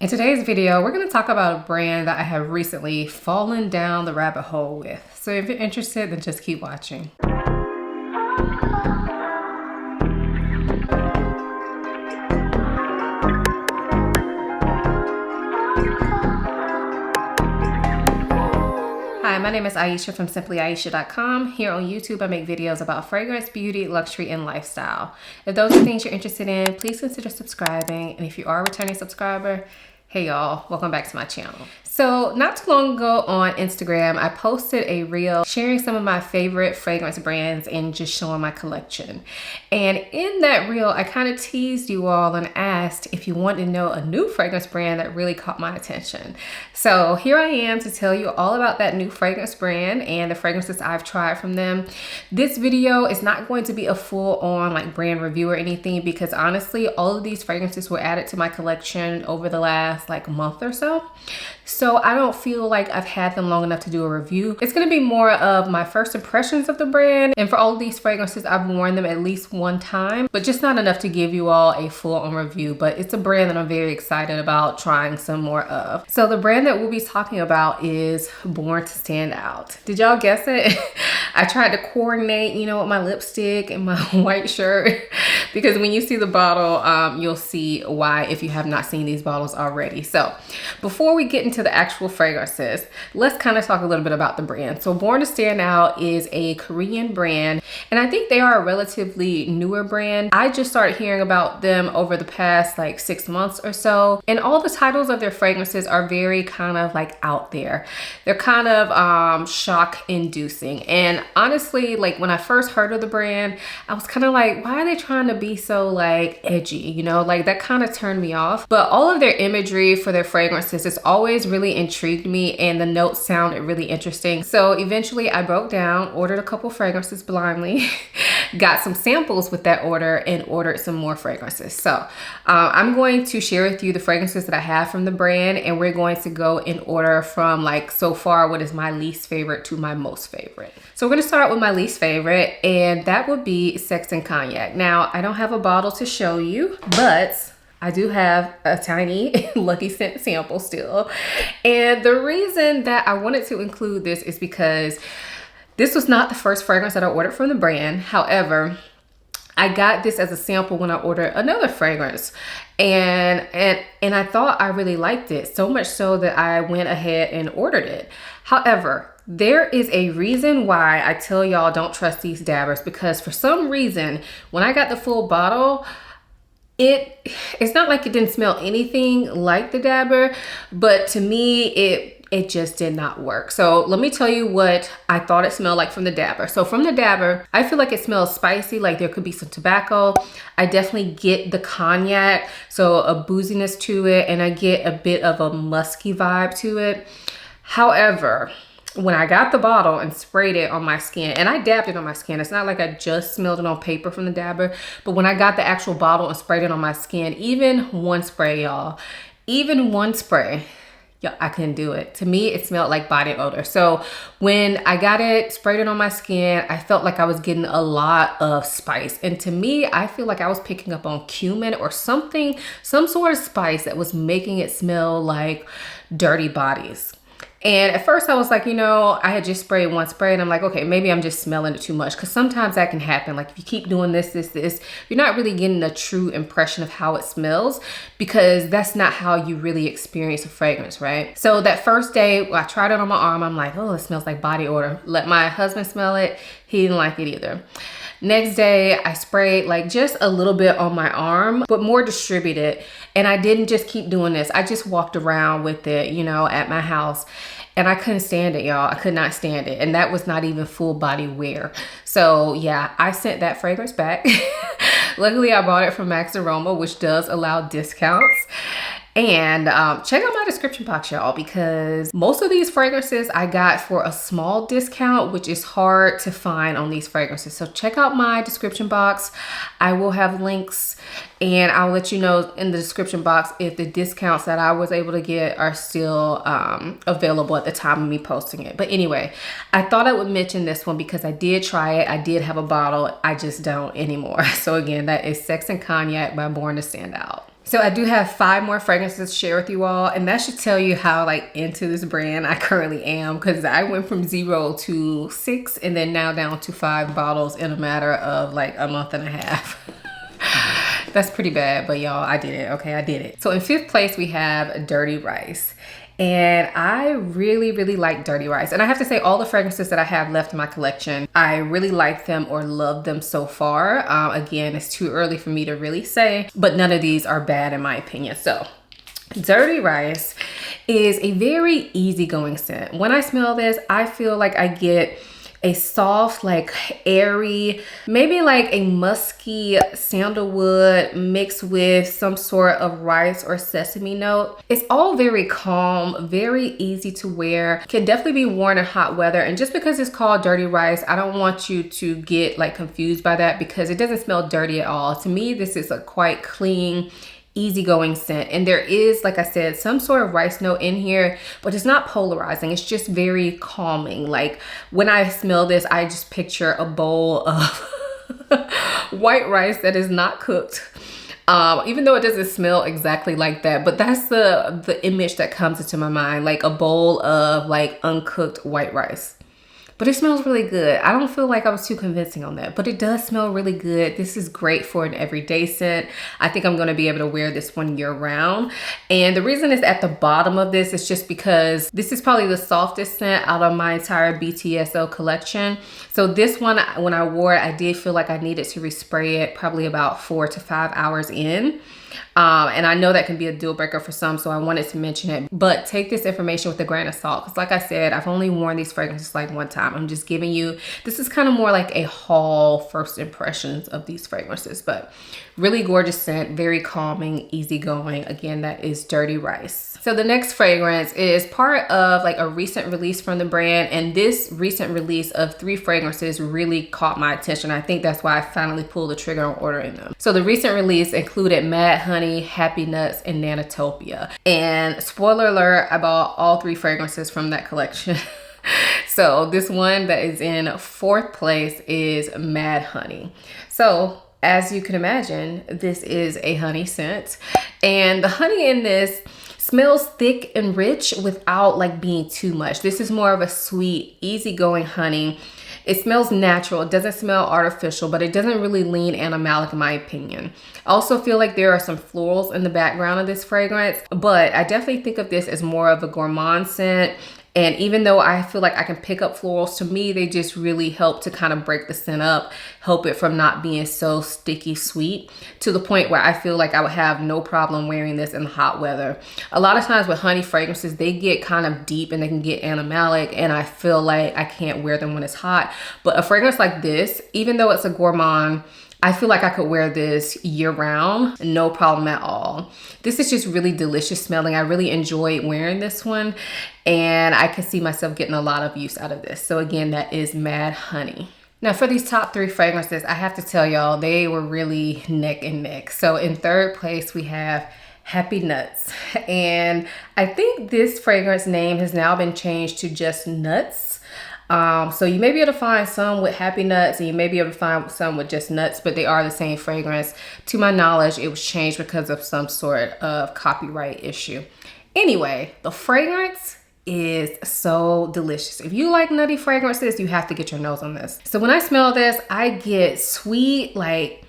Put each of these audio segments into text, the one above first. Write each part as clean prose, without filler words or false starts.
In today's video, we're going to talk about a brand that I have recently fallen down the rabbit hole with. So if you're interested, then just keep watching. Hi, my name is Ayesha from simplyayesha.com. Here on YouTube, I make videos about fragrance, beauty, luxury, and lifestyle. If those are things you're interested in, please consider subscribing. And if you are a returning subscriber, hey y'all, welcome back to my channel. So not too long ago on Instagram, I posted a reel sharing some of my favorite fragrance brands and just showing my collection. And in that reel, I kind of teased you all and asked if you wanted to know a new fragrance brand that really caught my attention. So here I am to tell you all about that new fragrance brand and the fragrances I've tried from them. This video is not going to be a full-on like brand review or anything, because honestly, all of these fragrances were added to my collection over the last like month or so. So I don't feel like I've had them long enough to do a review. It's going to be more of my first impressions of the brand. And for all of these fragrances, I've worn them at least one time, but just not enough to give you all a full-on review. But it's a brand that I'm very excited about trying some more of. So the brand that we'll be talking about is Borntostandout. Did y'all guess it? I tried to coordinate, you know, with my lipstick and my white shirt, because when you see the bottle, you'll see why if you have not seen these bottles already. So before we get into the actual fragrances, let's kind of talk a little bit about the brand. So Borntostandout is a Korean brand, and I think they are a relatively newer brand. I just started hearing about them over the past like 6 months or so, and all the titles of their fragrances are very kind of like out there. They're kind of shock inducing, and honestly, like when I first heard of the brand, I was kind of like, why are they trying to be so like edgy, you know, like that kind of turned me off. But all of their imagery for their fragrances has always really intrigued me, and the notes sounded really interesting. So eventually I broke down, ordered a couple fragrances blindly, got some samples with that order, and ordered some more fragrances. So I'm going to share with you the fragrances that I have from the brand, and we're going to go in order from like so far what is my least favorite to my most favorite. So we're going to start with my least favorite, and that would be Sex Cognac. Now I don't have a bottle to show you, but I do have a tiny Lucky Scent sample still. And the reason that I wanted to include this is because this was not the first fragrance that I ordered from the brand. However, I got this as a sample when I ordered another fragrance, and I thought I really liked it, so much so that I went ahead and ordered it. However, there is a reason why I tell y'all don't trust these dabbers, because for some reason, when I got the full bottle, it's not like it didn't smell anything like the dabber, but to me, it just did not work. So let me tell you what I thought it smelled like from the dabber. So from the dabber, I feel like it smells spicy, like there could be some tobacco. I definitely get the cognac, so a booziness to it, and I get a bit of a musky vibe to it. However, when I got the bottle and sprayed it on my skin, and I dabbed it on my skin, it's not like I just smelled it on paper from the dabber, but when I got the actual bottle and sprayed it on my skin, even one spray, y'all, even one spray, yeah, I couldn't do it. To me, it smelled like body odor. So when I got it, sprayed it on my skin, I felt like I was getting a lot of spice. And to me, I feel like I was picking up on cumin or something, some sort of spice that was making it smell like dirty bodies. And at first I was like, you know, I had just sprayed one spray, and I'm like, okay, maybe I'm just smelling it too much, because sometimes that can happen. Like if you keep doing this, you're not really getting a true impression of how it smells, because that's not how you really experience a fragrance, right? So that first day I tried it on my arm, I'm like, oh, it smells like body odor. Let my husband smell it. He didn't like it either. Next day, I sprayed like just a little bit on my arm, but more distributed. And I didn't just keep doing this. I just walked around with it, you know, at my house. And I couldn't stand it, y'all. I could not stand it. And that was not even full body wear. So yeah, I sent that fragrance back. Luckily, I bought it from Max Aroma, which does allow discounts. And check out my description box, y'all, because most of these fragrances I got for a small discount, which is hard to find on these fragrances. So check out my description box. I will have links, and I'll let you know in the description box if the discounts that I was able to get are still available at the time of me posting it. But anyway, I thought I would mention this one because I did try it. I did have a bottle. I just don't anymore. So again, that is Sex Cognac by Borntostandout. So I do have 5 more fragrances to share with you all, and that should tell you how like into this brand I currently am, because I went from 0 to 6 and then now down to 5 bottles in a matter of like a month and a half. That's pretty bad, but y'all, I did it. Okay, I did it. So in 5th place, we have Dirty Rice. And I really, really like Dirty Rice. And I have to say, all the fragrances that I have left in my collection, I really like them or love them so far. Again, it's too early for me to really say, but none of these are bad in my opinion. So Dirty Rice is a very easygoing scent. When I smell this, I feel like I get a soft, like airy, maybe like a musky sandalwood mixed with some sort of rice or sesame note. It's all very calm, very easy to wear, can definitely be worn in hot weather. And just because it's called Dirty Rice, I don't want you to get like confused by that, because it doesn't smell dirty at all. To me, this is a quite clean, easygoing scent, and there is, like I said, some sort of rice note in here, but it's not polarizing. It's just very calming. Like when I smell this, I just picture a bowl of white rice that is not cooked, even though it doesn't smell exactly like that, but that's the image that comes into my mind, like a bowl of like uncooked white rice. But it smells really good. I don't feel like I was too convincing on that, but it does smell really good. This is great for an everyday scent. I think I'm gonna be able to wear this one year round. And the reason it's at the bottom of this is just because this is probably the softest scent out of my entire BTSO collection. So this one, when I wore it, I did feel like I needed to respray it probably about 4 to 5 hours in. And I know that can be a deal breaker for some, so I wanted to mention it. But take this information with a grain of salt, because like I said, I've only worn these fragrances like one time. I'm just giving you, this is kind of more like a haul first impressions of these fragrances, but really gorgeous scent, very calming, easygoing. Again, that is Dirty Rice. So the next fragrance is part of like a recent release from the brand, and this recent release of 3 fragrances really caught my attention. I think that's why I finally pulled the trigger on ordering them. So the recent release included Mad Honey, Happy Nuts, and Nanatopia. And spoiler alert, I bought all 3 fragrances from that collection. So this one that is in 4th place is Mad Honey. So as you can imagine, this is a honey scent, and the honey in this smells thick and rich without like being too much. This is more of a sweet, easygoing honey. It smells natural. It doesn't smell artificial, but it doesn't really lean animalic in my opinion. I also feel like there are some florals in the background of this fragrance, but I definitely think of this as more of a gourmand scent. And even though I feel like I can pick up florals, to me, they just really help to kind of break the scent up, help it from not being so sticky sweet, to the point where I feel like I would have no problem wearing this in hot weather. A lot of times with honey fragrances, they get kind of deep and they can get animalic, and I feel like I can't wear them when it's hot. But a fragrance like this, even though it's a gourmand, I feel like I could wear this year round, no problem at all. This is just really delicious smelling. I really enjoyed wearing this one, and I can see myself getting a lot of use out of this. So again, that is Mad Honey. Now for these top 3 fragrances, I have to tell y'all, they were really neck and neck. So in 3rd place, we have Happy Nuts. And I think this fragrance name has now been changed to just Nuts. So you may be able to find some with Happy Nuts, and you may be able to find some with just nuts, but they are the same fragrance. To my knowledge, it was changed because of some sort of copyright issue. Anyway, the fragrance is so delicious. If you like nutty fragrances, you have to get your nose on this. So when I smell this, I get sweet, like,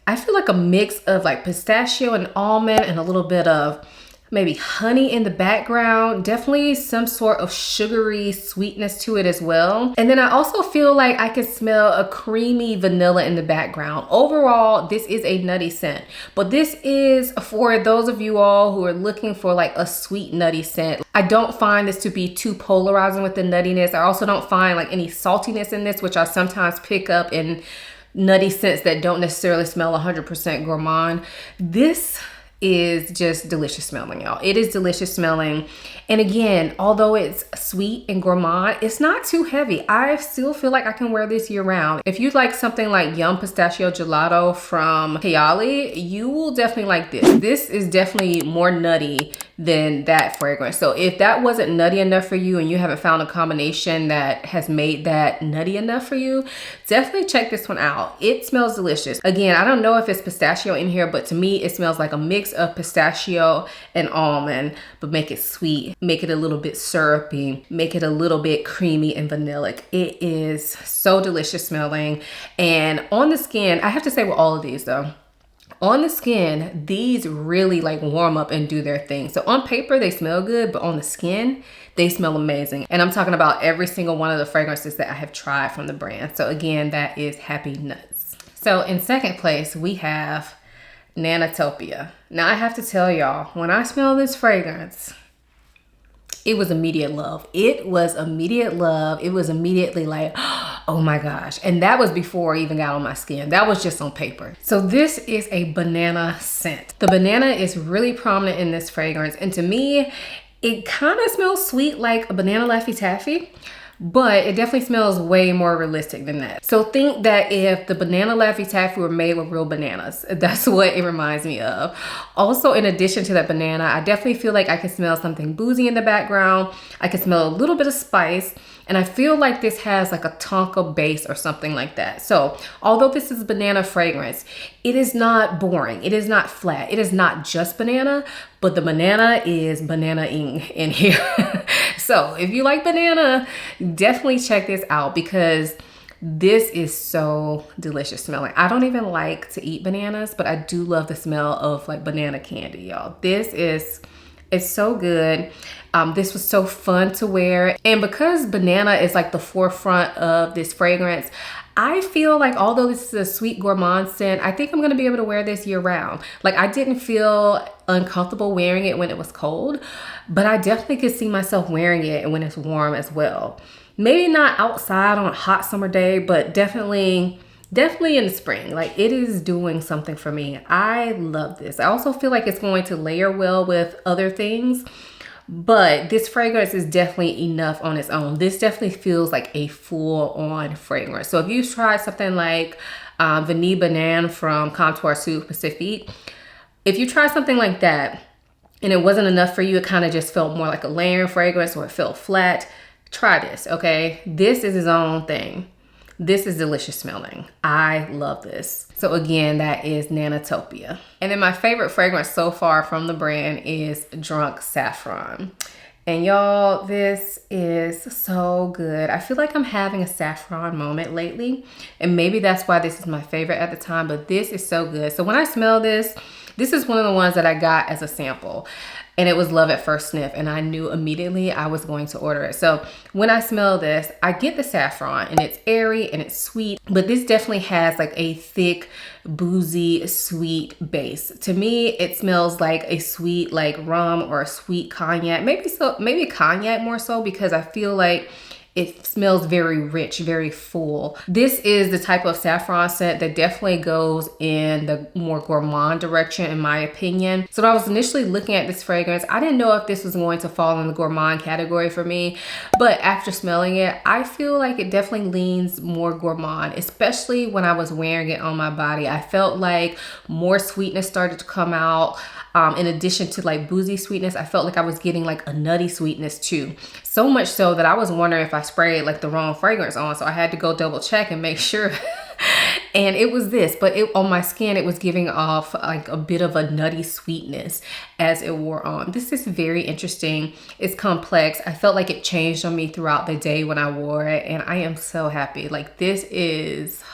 I feel like a mix of like pistachio and almond and a little bit of maybe honey in the background, definitely some sort of sugary sweetness to it as well. And then I also feel like I can smell a creamy vanilla in the background. Overall, this is a nutty scent, but this is for those of you all who are looking for like a sweet nutty scent. I don't find this to be too polarizing with the nuttiness. I also don't find like any saltiness in this, which I sometimes pick up in nutty scents that don't necessarily smell 100% gourmand. This is just delicious smelling, y'all. It is delicious smelling. And again, although it's sweet and gourmand, it's not too heavy. I still feel like I can wear this year round. If you like something like Yum Pistachio Gelato from Kayali, you will definitely like this. This is definitely more nutty than that fragrance. So if that wasn't nutty enough for you and you haven't found a combination that has made that nutty enough for you, definitely check this one out. It smells delicious. Again, I don't know if it's pistachio in here, but to me, it smells like a mix mix of pistachio and almond, but make it sweet, make it a little bit syrupy, make it a little bit creamy and vanillic. It is so delicious smelling. And on the skin, I have to say with all of these though, on the skin, these really like warm up and do their thing. So on paper, they smell good, but on the skin, they smell amazing. And I'm talking about every single one of the fragrances that I have tried from the brand. So again, that is Happy Nuts. So in second place, we have Nanatopia. Now I have to tell y'all, when I smell this fragrance, it was immediate love. It was immediate love. It was immediately like, oh my gosh. And that was before it even got on my skin. That was just on paper. So this is a banana scent. The banana is really prominent in this fragrance. And to me, it kind of smells sweet like a banana Laffy Taffy, but it definitely smells way more realistic than that. So think that if the banana Laffy Taffy were made with real bananas, that's what it reminds me of. Also, in addition to that banana, I definitely feel like I can smell something boozy in the background. I can smell a little bit of spice. And I feel like this has like a tonka base or something like that. So although this is banana fragrance, it is not boring. It is not flat. It is not just banana, but the banana is banana-ing in here. So if you like banana, definitely check this out because this is so delicious smelling. I don't even like to eat bananas, but I do love the smell of like banana candy, y'all. It's so good. This was so fun to wear. And because banana is like the forefront of this fragrance, I feel like although this is a sweet gourmand scent, I think I'm gonna be able to wear this year round. Like I didn't feel uncomfortable wearing it when it was cold, but I definitely could see myself wearing it when it's warm as well. Maybe not outside on a hot summer day, but definitely in the spring. Like it is doing something for me. I love this. I also feel like it's going to layer well with other things, but this fragrance is definitely enough on its own. This definitely feels like a full-on fragrance. So if you've tried something like Vanille Banane from Comptoir Sud Pacifique, if you try something like that and it wasn't enough for you, it kind of just felt more like a layering fragrance or it felt flat, try this, okay? This is its own thing. This is delicious smelling. I love this. So again, that is Nanatopia. And then my favorite fragrance so far from the brand is Drunk Saffron. And y'all, this is so good. I feel like I'm having a saffron moment lately. And maybe that's why this is my favorite at the time, but this is so good. So when I smell this, this is one of the ones that I got as a sample. And it was love at first sniff, and I knew immediately I was going to order it. So when I smell this, I get the saffron, and it's airy and it's sweet, but this definitely has like a thick, boozy, sweet base. To me, it smells like a sweet like rum or a sweet cognac. Maybe cognac more so, because I feel like it smells very rich, very full. This is the type of saffron scent that definitely goes in the more gourmand direction, in my opinion. So when I was initially looking at this fragrance, I didn't know if this was going to fall in the gourmand category for me, but after smelling it, I feel like it definitely leans more gourmand, especially when I was wearing it on my body. I felt like more sweetness started to come out. In addition to like boozy sweetness, I felt like I was getting like a nutty sweetness too. So much so that I was wondering if I sprayed like the wrong fragrance on. So I had to go double check and make sure. And it was this, but on my skin, it was giving off like a bit of a nutty sweetness as it wore on. This is very interesting. It's complex. I felt like it changed on me throughout the day when I wore it. And I am so happy. Like this is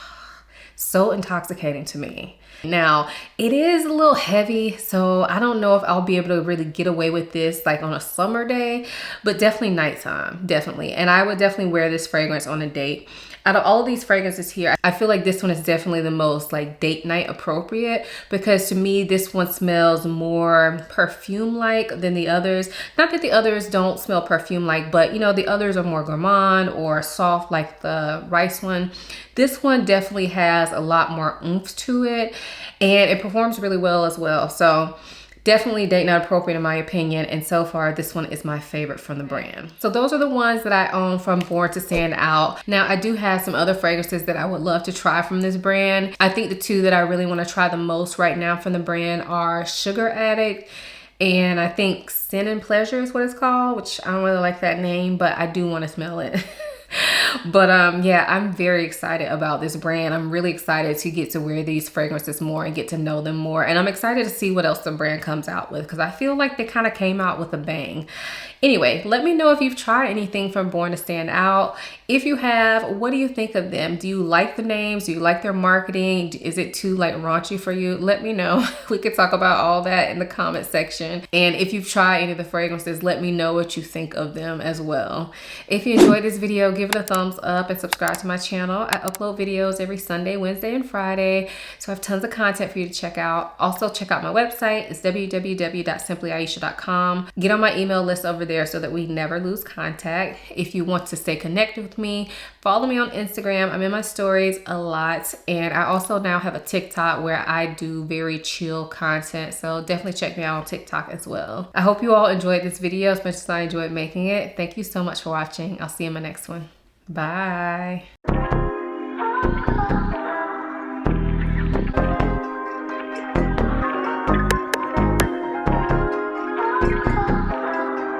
so intoxicating to me. Now, it is a little heavy, so I don't know if I'll be able to really get away with this like on a summer day, but definitely nighttime, definitely. And I would definitely wear this fragrance on a date. Out of all of these fragrances here, I feel like this one is definitely the most like date night appropriate, because to me, this one smells more perfume-like than the others. Not that the others don't smell perfume-like, but you know, the others are more gourmand or soft like the rice one. This one definitely has a lot more oomph to it, and it performs really well as well. So definitely date night appropriate in my opinion, and so far this one is my favorite from the brand. So those are the ones that I own from Borntostandout. Now I do have some other fragrances that I would love to try from this brand. I think the two that I really want to try the most right now from the brand are Sugar Addict, and I think Sin Pleasure is what it's called, which I don't really like that name, but I do want to smell it. But yeah, I'm very excited about this brand. I'm really excited to get to wear these fragrances more and get to know them more. And I'm excited to see what else the brand comes out with, because I feel like they kind of came out with a bang. Anyway, let me know if you've tried anything from Born to Stand Out. If you have, what do you think of them? Do you like the names? Do you like their marketing? Is it too like raunchy for you? Let me know. We could talk about all that in the comment section. And if you've tried any of the fragrances, let me know what you think of them as well. If you enjoyed this video, give it a thumbs up and subscribe to my channel. I upload videos every Sunday, Wednesday, and Friday. So I have tons of content for you to check out. Also, check out my website. It's www.simplyayesha.com. Get on my email list over there so that we never lose contact. If you want to stay connected with me, follow me on Instagram. I'm in my stories a lot. And I also now have a TikTok where I do very chill content. So definitely check me out on TikTok as well. I hope you all enjoyed this video as much as I enjoyed making it. Thank you so much for watching. I'll see you in my next one. Bye.